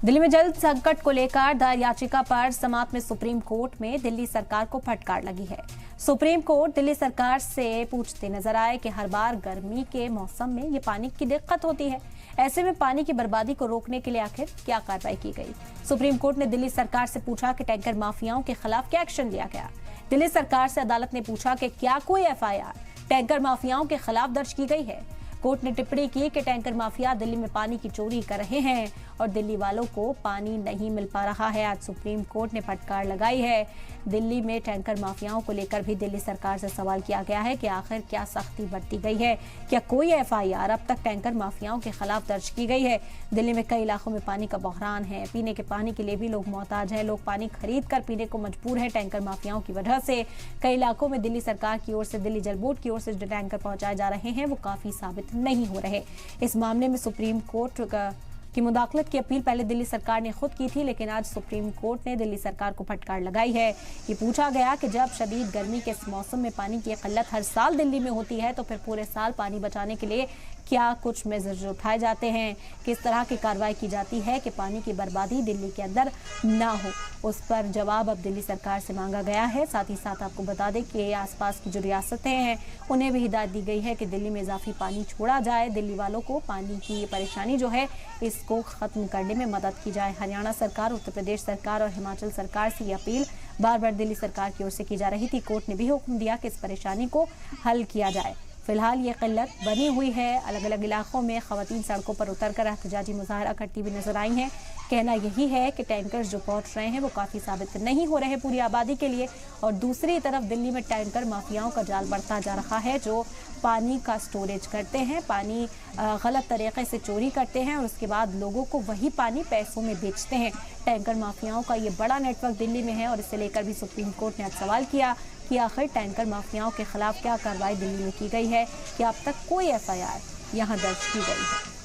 दिल्ली में जल संकट को लेकर दायर याचिका पर समाअत में सुप्रीम कोर्ट में दिल्ली सरकार को फटकार लगी है। सुप्रीम कोर्ट दिल्ली सरकार से पूछते नजर आए कि हर बार गर्मी के मौसम में ये पानी की दिक्कत होती है, ऐसे में पानी की बर्बादी को रोकने के लिए आखिर क्या कार्रवाई की गई। सुप्रीम कोर्ट ने दिल्ली सरकार से पूछा कि टैंकर माफियाओं के खिलाफ क्या एक्शन लिया गया। दिल्ली सरकार से अदालत ने पूछा कि क्या कोई एफआईआर टैंकर माफियाओं के खिलाफ दर्ज की गई है। कोर्ट ने टिप्पणी की कि टैंकर माफिया दिल्ली में पानी की चोरी कर रहे हैं और दिल्ली वालों को पानी नहीं मिल पा रहा है। आज सुप्रीम कोर्ट ने फटकार लगाई है। दिल्ली में टैंकर माफियाओं को लेकर भी दिल्ली सरकार से सवाल किया गया है कि आखिर क्या सख्ती बरती गई है, क्या कोई एफआईआर अब तक टैंकर माफियाओं के खिलाफ दर्ज की गई है। दिल्ली में कई इलाकों में पानी का बहरान है, पीने के पानी के लिए भी लोग मोहताज हैं, लोग पानी खरीद कर पीने को मजबूर है टैंकर माफियाओं की वजह से। कई इलाकों में दिल्ली सरकार की ओर से, दिल्ली जल बोर्ड की ओर से जो टैंकर पहुंचाए जा रहे हैं वो काफी साबित नहीं हो रहे। इस मामले में सुप्रीम कोर्ट की मुदाखलत की अपील पहले दिल्ली सरकार ने खुद की थी, लेकिन आज सुप्रीम कोर्ट ने दिल्ली सरकार को फटकार लगाई है। ये पूछा गया कि जब शदीद गर्मी के इस मौसम में पानी की किल्लत हर साल दिल्ली में होती है तो फिर पूरे साल पानी बचाने के लिए क्या कुछ मेजर्स उठाए जाते हैं, किस तरह की कार्रवाई की जाती है कि पानी की बर्बादी दिल्ली के अंदर ना हो। उस पर जवाब अब दिल्ली सरकार से मांगा गया है। साथ ही साथ आपको बता दें कि आसपास की जो रियासतें हैं उन्हें भी हिदायत दी गई है कि दिल्ली में इजाफी पानी छोड़ा जाए, दिल्ली वालों को पानी की परेशानी जो है इसको खत्म करने में मदद की जाए। हरियाणा सरकार, उत्तर प्रदेश सरकार और हिमाचल सरकार से ये अपील बार बार दिल्ली सरकार की ओर से की जा रही थी। कोर्ट ने भी हुक्म दिया कि इस परेशानी को हल किया जाए। फिलहाल ये किल्लत बनी हुई है। अलग अलग इलाकों में खवातीन सड़कों पर उतरकर एहतजाजी मुजाहरा करती हुई नजर आई हैं। कहना यही है कि टैंकर्स जो पहुंच रहे हैं वो काफ़ी साबित नहीं हो रहे पूरी आबादी के लिए, और दूसरी तरफ दिल्ली में टैंकर माफियाओं का जाल बढ़ता जा रहा है जो पानी का स्टोरेज करते हैं, पानी गलत तरीके से चोरी करते हैं और उसके बाद लोगों को वही पानी पैसों में बेचते हैं। टैंकर माफियाओं का ये बड़ा नेटवर्क दिल्ली में है और इसे लेकर भी सुप्रीम कोर्ट ने आज सवाल किया कि आखिर टैंकर माफियाओं के खिलाफ क्या कार्रवाई दिल्ली में की गई है, कि अब तक कोई एफआईआर यहां दर्ज की गई है।